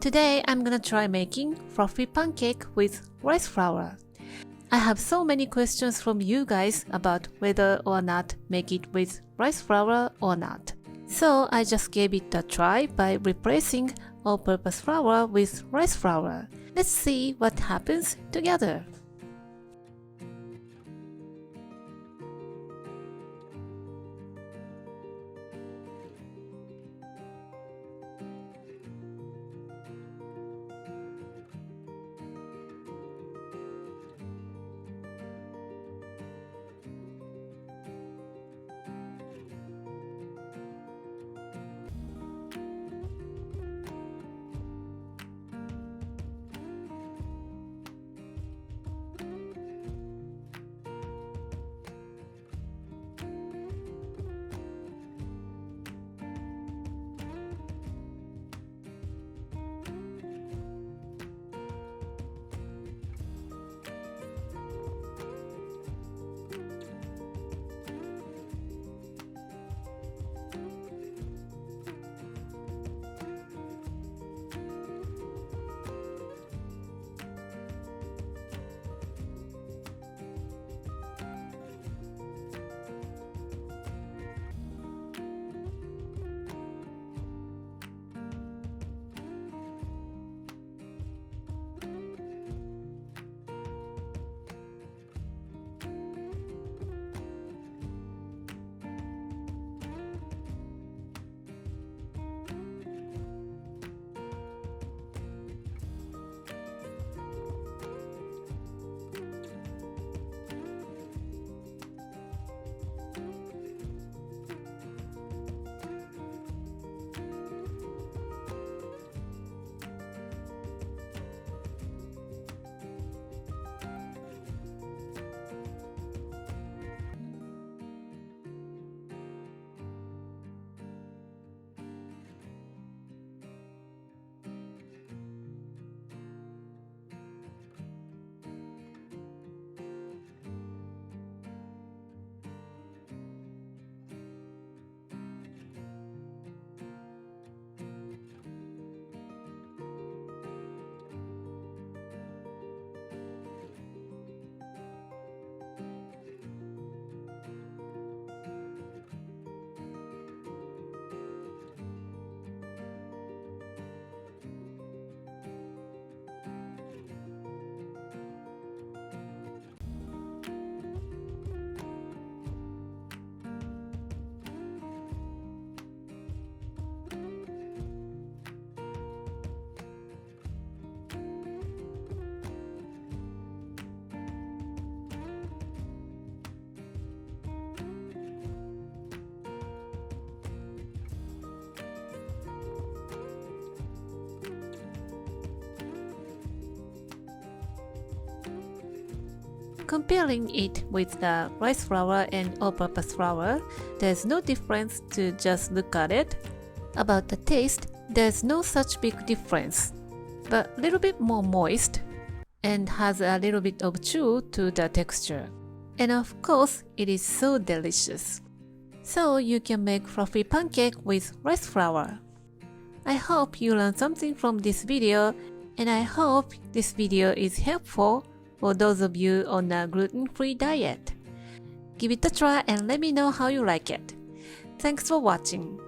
Today I'm gonna try making fluffy pancake with rice flour. I have so many questions from you guys about whether or not make it with rice flour or not. So I just gave it a try by replacing all-purpose flour with rice flour. Let's see what happens together. Comparing it with the rice flour and all-purpose flour, there's no difference to just look at it. About the taste, there's no such big difference, but a little bit more moist and has a little bit of chew to the texture. And of course, it is so delicious. So you can make fluffy pancake with rice flour. I hope you learned something from this video, and I hope this video is helpful for those of you on a gluten-free diet. Give it a try and let me know how you like it. Thanks for watching.